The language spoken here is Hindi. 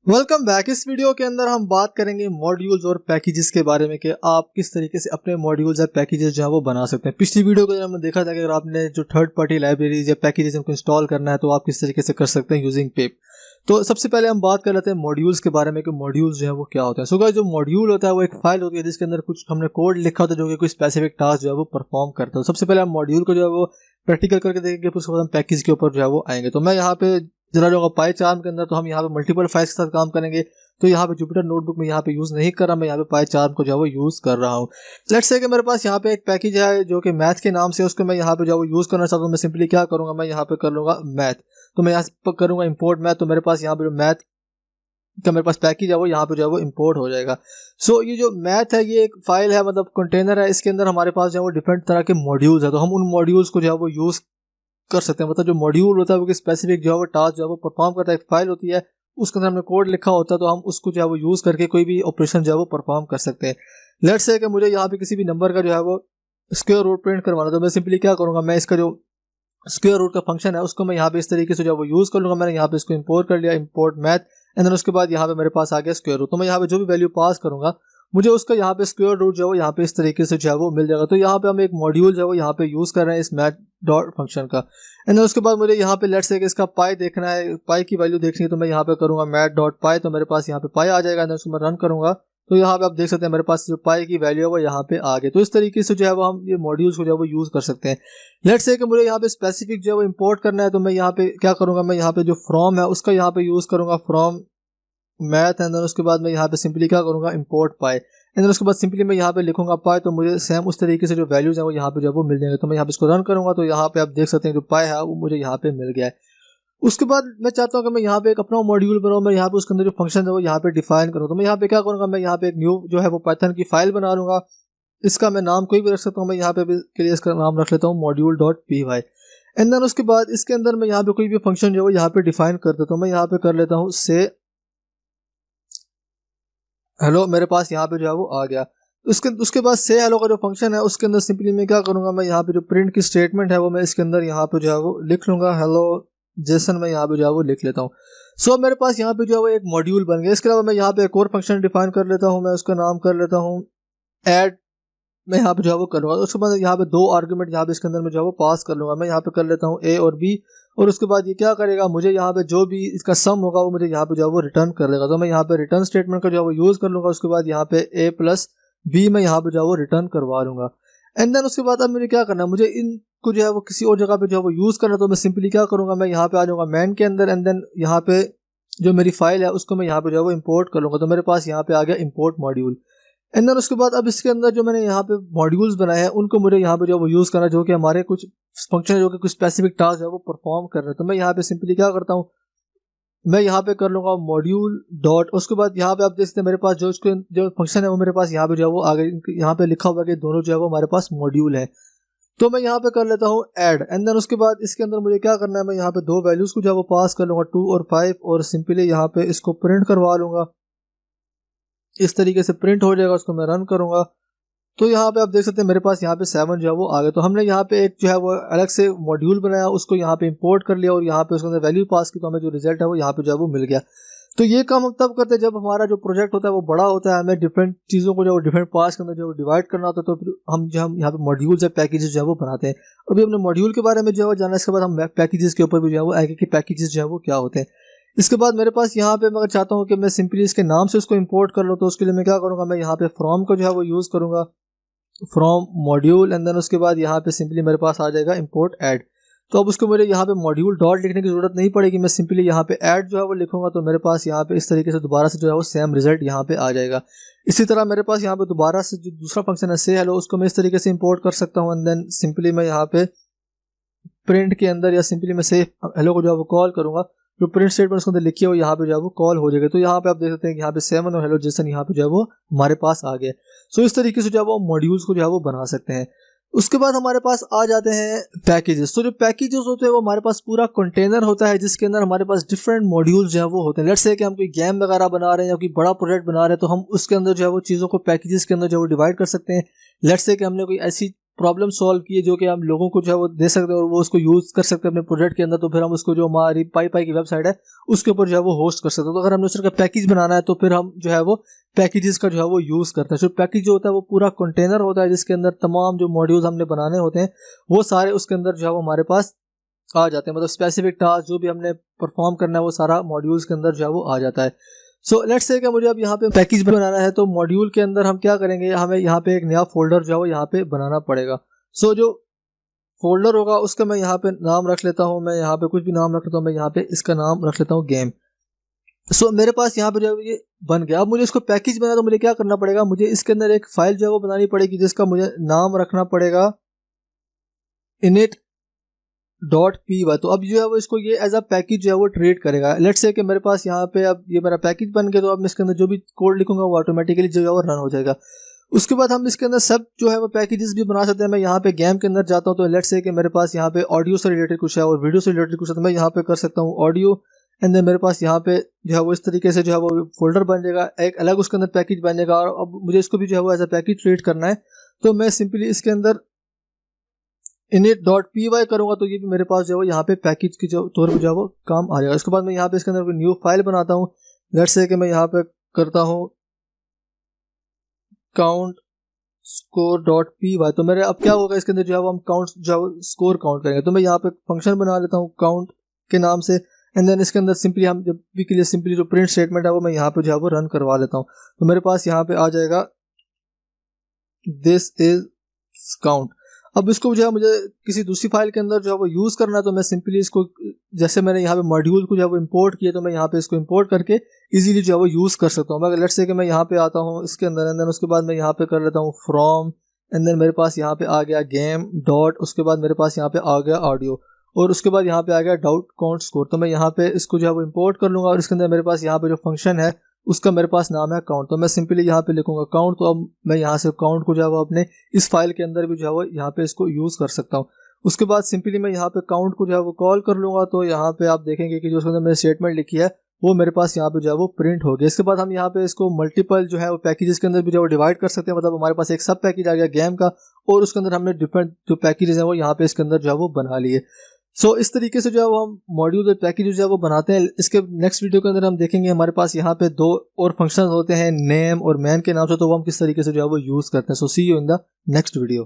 Welcome back. इस वीडियो के अंदर हम बात करेंगे मॉड्यूल्स और पैकेजेस के बारे में कि आप किस तरीके से अपने मॉड्यूल्स या पैकेजेस जो है वो बना सकते हैं। पिछली वीडियो के अंदर हमने देखा था कि अगर आपने जो थर्ड पार्टी लाइब्रेरीज या पैकेजेस उनको इंस्टॉल करना है तो आप किस तरीके से कर सकते हैं यूजिंग पिप। तो सबसे पहले हम बात कर लेते हैं मॉड्यूल्स के बारे में कि मॉड्यूल्स जो है वो क्या होते हैं। सो गाइस, जो मॉड्यूल होता है वो एक फाइल होती है जिसके अंदर कुछ हमने कोड लिखा होता है जो कि कोई स्पेसिफिक टास्क जो है वो परफॉर्म करता है। सबसे पहले हम मॉड्यूल को जो है वो प्रैक्टिकल करके देखेंगे, फिर उसके बाद हम पैकेज के ऊपर जो है वो आएंगे। तो मैं यहाँ पे जरा जो पाई चार्म के अंदर तो हम यहाँ पे मल्टीपल फाइल्स के साथ काम करेंगे। तो यहाँ पे जुपिटर नोटबुक में यहाँ पे यूज नहीं कर रहा, मैं यहाँ पे पाई चार्म को जो है वो यूज कर रहा हूँ। लेट्स से कि मेरे पास यहाँ पे एक पैकेज है जो कि मैथ के नाम से, उसको मैं यहाँ पे जो है वो यूज करना चाहता हूँ। मैं सिंपली क्या करूंगा, मैं यहाँ पे कर लूंगा मैथ। तो मैं यहाँ पे करूंगा इंपोर्ट मैथ। तो मेरे पास यहाँ पे जो मैथ का मेरे पास पैकेज है वो यहाँ पे जो है वो इंपोर्ट हो जाएगा। सो ये जो मैथ है ये एक फाइल है, मतलब कंटेनर है। इसके अंदर हमारे पास जो है वो डिफरेंट तरह के मॉड्यूल्स है। तो हम उन मॉड्यूल्स को जो है वो यूज कर सकते हैं। मतलब जो मॉड्यूल होता है वो स्पेसिफिक जो है वो टास्क जो है वो परफॉर्म करता है। एक फाइल होती है, उसके अंदर हमने कोड लिखा होता है, तो हम उसको जो है वो यूज करके कोई भी ऑपरेशन जो है वो परफॉर्म कर सकते हैं। लेट्स से कि मुझे यहाँ पे किसी भी नंबर का जो है वो स्क्वायर रूट प्रिंट करवाना, तो मैं सिंपली क्या करूंगा, मैं इसका जो स्क्वायर रूट का फंक्शन है उसको मैं यहाँ पे इस तरीके से जो है वो यूज कर लूंगा। मैंने यहाँ पे इसको इंपोर्ट कर लिया, इंपोर्ट मैथ, एंड देन उसके बाद यहाँ पे मेरे पास आ गया स्क्वायर रूट। तो मैं यहाँ पे जो भी वैल्यू पास करूंगा मुझे उसका यहाँ पे स्क्वायर रूट जो है वो यहाँ पे इस तरीके से जो है वो मिल जाएगा। तो यहाँ पे हम एक मॉड्यूल जो है वो यहाँ पे यूज कर रहे हैं इस मैथ डॉट फंक्शन का। एंड उसके बाद मुझे यहाँ पे लेट्स से इसका पाई देखना है, पाई की वैल्यू देखनी है, तो मैं यहाँ पे करूंगा मैथ डॉट पाई। तो मेरे पास यहाँ पे पाई आ जाएगा। उसको मैं रन करूंगा तो यहाँ पे आप देख सकते हैं मेरे पास जो पाई की वैल्यू है वो यहाँ पे आ गई। तो इस तरीके से जो है वो हम ये मॉड्यूल्स को जो है वो यूज कर सकते हैं। लेट्स से कि मुझे यहाँ पे स्पेसिफिक जो है वो इंपोर्ट करना है, तो मैं यहाँ पे क्या करूंगा, मैं यहाँ पे जो फ्रॉम है उसका यहाँ पे यूज करूंगा, फ्रॉम मैथ। एंड देन उसके बाद मैं यहाँ पे सिंपली क्या करूंगा, इंपोर्ट पाई। एंड देन उसके बाद सिंपली मैं यहाँ पे लिखूंगा पाई। तो मुझे सेम उस तरीके से जो वैल्यूज है वो यहाँ पे जो वो मिल जाएंगे। तो मैं यहाँ पे इसको रन करूंगा तो यहाँ पे आप देख सकते हैं जो पाई है वो मुझे यहाँ पे मिल गया है। उसके बाद मैं चाहता हूँ कि मैं यहाँ पे एक अपना मॉड्यूल बनाऊँ, मैं यहाँ पे उसके अंदर जो फंक्शन है वो यहाँ पे डिफाइन करूँ। तो मैं यहाँ पे क्या करूँगा, मैं यहाँ पे एक न्यू जो है वो पाइथन की फाइल बना लूंगा। इसका मैं नाम कोई भी रख सकता हूँ, मैं यहाँ पे के लिए इसका नाम रख लेता हूँ module dot P Y. And then उसके बाद इसके अंदर मैं यहाँ पे कोई भी फंक्शन जो है वो यहाँ पे डिफाइन कर देता हूँ। मैं यहाँ पे कर लेता हूँ से हेलो, मेरे पास यहाँ पे जो है वो आ गया। उसके बाद से हेलो का जो फंक्शन है उसके अंदर सिंपली मैं क्या करूंगा, मैं यहाँ पे जो प्रिंट की स्टेटमेंट है वो मैं इसके अंदर यहाँ पे जो है वो लिख लूंगा, हेलो जेसन मैं यहाँ पे जो है वो लिख लेता हूँ। सो मेरे पास यहाँ पे जो है वो एक मॉड्यूल बन गया। इसके अलावा मैं यहाँ पे एक और फंक्शन डिफाइन कर लेता हूँ, मैं उसका नाम कर लेता हूँ ऐड। मैं यहाँ पे जो है वो करूँगा। उसके बाद यहाँ पे दो आर्गुमेंट यहाँ पे इसके अंदर मैं जो है वो पास कर लूंगा। मैं यहाँ पे कर लेता हूँ ए और बी, और उसके बाद ये क्या करेगा, मुझे यहाँ पे जो भी इसका सम होगा वो मुझे यहाँ पे जो है वो रिटर्न कर देगा। तो मैं यहाँ पे रिटर्न स्टेटमेंट का जो है वो यूज कर लूंगा। उसके बाद यहाँ पे ए प्लस बी मैं यहाँ पे जो है वो रिटर्न करवा लूंगा। एंड देन उसके बाद अब मुझे क्या करना है, मुझे इनको जो है वो किसी और जगह पे जो है वो यूज करना। तो मैं सिंपली क्या करूंगा, मैं यहाँ पे आ जाऊंगा मैन के अंदर, एंड देन यहाँ पे जो मेरी फाइल है उसको मैं यहाँ पे जो है वो इम्पोर्ट कर लूंगा। तो मेरे पास यहाँ पे आ गया इम्पोर्ट मॉड्यूल। एंड देन उसके बाद अब इसके अंदर जो मैंने यहाँ पे मॉड्यूल्स बनाए हैं उनको मुझे यहाँ पे जो वो यूज करना, जो कि हमारे कुछ फंक्शन है जो कि कुछ स्पेसिफिक टास्क है वो परफॉर्म कर रहे हैं। तो मैं यहाँ पे सिंपली क्या करता हूँ, मैं यहाँ पे कर लूंगा मॉड्यूल डॉट, उसके बाद यहाँ पे आप देख सकते हैं मेरे पास जो फंक्शन है वो मेरे पास यहाँ पे जो है वो आगे यहाँ पे लिखा हुआ है कि दोनों जो है वो हमारे पास मॉड्यूल है। तो मैं यहाँ पे कर लेता हूँ ऐड। एंड देन उसके बाद इसके अंदर मुझे क्या करना है, मैं यहाँ पे दो वैल्यूज को जो है वो पास कर लूंगा 2 और 5, और सिंपली यहाँ पे इसको प्रिंट करवा लूंगा। इस तरीके से प्रिंट हो जाएगा। उसको मैं रन करूंगा तो यहाँ पे आप देख सकते हैं मेरे पास यहाँ पे 7 जो है वो आ गया। तो हमने यहाँ पे एक जो है वो अलग से मॉड्यूल बनाया, उसको यहाँ पे इंपोर्ट कर लिया और यहाँ पे उसके अंदर वैल्यू पास की, तो हमें जो रिजल्ट है वो यहाँ पे जो है वो मिल गया। तो ये काम हम तब करते हैं जब हमारा जो प्रोजेक्ट होता है वो बड़ा होता है, हमें डिफरेंट चीज़ों को जो डिफरेंट पार्ट्स के अंदर जो डिवाइड करना होता है। तो फिर हम यहाँ पे मॉड्यूल्स या पैकेजेस जो है वो बनाते हैं। अभी हमने मॉड्यूल के बारे में जो है वो जाना, इसके बाद हम पैकेजेस के ऊपर भी जो है वो आएंगे कि पैकेजेस जो है वो क्या होते हैं। इसके बाद मेरे पास यहाँ पे मैं अगर चाहता हूँ कि मैं सिंपली इसके नाम से उसको इंपोर्ट कर लूँ, तो उसके लिए मैं क्या करूँगा, मैं यहाँ पे फ्रॉम को जो है वो यूज़ करूँगा, फ्रॉम मॉड्यूल। एंड देन उसके बाद यहाँ पे सिंपली मेरे पास आ जाएगा इंपोर्ट ऐड। तो अब उसको मुझे यहाँ पे मॉड्यूल डॉट लिखने की जरूरत नहीं पड़ेगी, मैं सिंपली यहाँ पे ऐड जो है वो लिखूंगा। तो मेरे पास यहाँ पे इस तरीके से दोबारा से जो है वो सेम रिजल्ट यहाँ पे आ जाएगा। इसी तरह मेरे पास यहाँ पे दोबारा से जो दूसरा फंक्शन है से हेलो, उसको मैं इस तरीके से इंपोर्ट कर सकता हूँ। एंड देन सिंपली मैं यहाँ पे प्रिंट के अंदर या सिंपली मैं से हेलो को जो है वो कॉल करूंगा, जो प्रिंट स्टेटमेंट उसके अंदर लिखी है वो यहाँ पे जो है वो कॉल हो जाएगा। तो यहाँ पे आप देख सकते हैं कि यहाँ पे 7 और हेलो जेसन यहाँ पे जो है वो हमारे पास आ गया। सो इस तरीके से जो है वो मॉड्यूल्स को जो है वो बना सकते हैं। उसके बाद हमारे पास आ जाते हैं पैकेजेस। तो जो पैकेजेस होते हैं वो हमारे पास पूरा कंटेनर होता है जिसके अंदर हमारे पास डिफरेंट मॉड्यूल्स जो है वो होते हैं। लेट्स से कि हम कोई गेम वगैरह बना रहे हैं या कोई बड़ा प्रोजेक्ट बना रहे हैं, तो हम उसके अंदर जो है वो चीज़ों को पैकेजेस के अंदर जो है वो डिवाइड कर सकते हैं। लेट्स से कि हमने कोई ऐसी प्रॉब्लम सॉल्व की है जो कि हम लोगों को जो है वो दे सकते हैं और वो उसको यूज़ कर सकते हैं अपने प्रोजेक्ट के अंदर। तो फिर हम उसको जो हमारी पाई की वेबसाइट है उसके ऊपर जो है वो होस्ट कर सकते हैं। तो अगर हमने उस तरह का पैकेज बनाना है तो फिर हम जो है वो पैकेजेस का जो है वो यूज़ करते हैं। जो पैकेज जो होता है वो पूरा कंटेनर होता है जिसके अंदर तमाम जो मॉड्यूल्स हमने बनाने होते हैं वो सारे उसके अंदर जो है वो हमारे पास आ जाते हैं। मतलब स्पेसिफिक टास्क जो भी हमने परफॉर्म करना है वो सारा मॉड्यूल्स के अंदर जो है वो आ जाता है। सो लेट्स से कि मुझे अब यहाँ पे पैकेज बनाना है तो मॉड्यूल के अंदर हम क्या करेंगे, हमें यहाँ पे एक नया फोल्डर जो है वो यहाँ पे बनाना पड़ेगा। सो जो फोल्डर होगा उसका मैं यहाँ पे नाम रख लेता हूँ, मैं यहाँ पे कुछ भी नाम रख लेता हूँ, मैं यहाँ पे इसका नाम रख लेता हूँ गेम। सो मेरे पास यहाँ पे जो है ये बन गया। अब मुझे इसको पैकेज बनाना तो मुझे क्या करना पड़ेगा, मुझे इसके अंदर एक फाइल जो है वो बनानी पड़ेगी जिसका मुझे नाम रखना पड़ेगा init.py। तो अब जो है वो इसको ये एज अ पैकेज जो है वो ट्रीट करेगा। लेट्स से कि मेरे पास यहाँ पे अब ये मेरा पैकेज बन गया, तो अब मैं इसके अंदर जो भी कोड लिखूंगा वो ऑटोमेटिकली जो है वो रन हो जाएगा। उसके बाद हम इसके अंदर सब जो है वो पैकेजेस भी बना सकते हैं। मैं यहाँ पे गेम के अंदर जाता हूँ तो लेट्स से कि मेरे पास यहाँ पे ऑडियो से रिलेटेड कुछ है और वीडियो से रिलेटेड कुछ है, तो मैं यहाँ पे कर सकता हूँ ऑडियो एंड देन मेरे पास यहाँ पे जो है वो इस तरीके से जो है वो फोल्डर बन जाएगा, एक अलग उसके अंदर पैकेज बन जाएगा। और अब मुझे इसको भी जो है वो एज अ पैकेज ट्रीट करना है तो मैं सिंपली इसके अंदर init.py करूंगा तो ये भी मेरे पास जो है वो यहाँ पे पैकेज की जो तौर पर जो है वो काम आ जाएगा। उसके बाद मैं यहाँ पे इसके अंदर न्यू फाइल बनाता हूँ। लेट्स से कि मैं यहाँ पे करता हूँ count_score.py। तो मेरे अब क्या होगा इसके अंदर जो है वो हम काउंट जो है स्कोर काउंट करेंगे। तो मैं यहाँ पे फंक्शन बना लेता हूँ काउंट के नाम से एंड देन इसके अंदर सिंपली हम जब भी के लिए सिंपली जो प्रिंट स्टेटमेंट है वो मैं यहाँ पे जो है वो रन करवा लेता हूँ। तो मेरे पास यहाँ पे आ जाएगा दिस इज काउंट। अब इसको जो है मुझे किसी दूसरी फाइल के अंदर जो है वो यूज़ करना है तो मैं सिंपली इसको, जैसे मैंने यहाँ पे मॉड्यूल को जो है वो इंपोर्ट किया तो मैं यहाँ पे इसको इंपोर्ट करके इजीली जो है वो यूज़ कर सकता हूँ। अगर लेट्स से कि मैं यहाँ पे आता हूँ इसके अंदर एंड देन उसके बाद मैं यहाँ पे कर लेता हूँ फ्रॉम एंड देन मेरे पास यहाँ पे आ गया गेम डॉट, उसके बाद मेरे पास यहाँ पे आ गया ऑडियो और उसके बाद यहाँ पे आ गया डाउट काउंट स्कोर। तो मैं यहाँ पे इसको जो है वो इंपोर्ट कर लूँगा और इसके अंदर मेरे पास यहाँ पे जो फंक्शन है उसका मेरे पास नाम है काउंट। तो मैं सिंपली यहाँ पे लिखूंगा काउंट। तो अब मैं यहाँ से काउंट को जो है वो अपने इस फाइल के अंदर भी जो है वो यहाँ पे इसको यूज़ कर सकता हूँ। उसके बाद सिंपली मैं यहाँ पे काउंट को जो है वो कॉल कर लूँगा तो यहाँ पे आप देखेंगे कि जो उसके अंदर मैंने स्टेटमेंट लिखी है वो मेरे पास यहाँ पे जो है वो प्रिंट हो गया। इसके बाद हम यहाँ पे इसको मल्टीपल जो है वो पैकेजेस के अंदर भी जो है वो डिवाइड कर सकते हैं। मतलब हमारे पास एक सब पैकेज आ गया गेम का और उसके अंदर हमने डिफरेंट जो पैकेजेस हैं वो यहाँ पे इसके अंदर जो है वो बना लिए। सो इस तरीके से जो है वो हम मॉड्यूल और पैकेज जो है वो बनाते हैं। इसके नेक्स्ट वीडियो के अंदर हम देखेंगे हमारे पास यहाँ पे दो और फंक्शंस होते हैं नेम और मैन के नाम से, तो वो हम किस तरीके से जो है वो यूज़ करते हैं। So see you in the next video.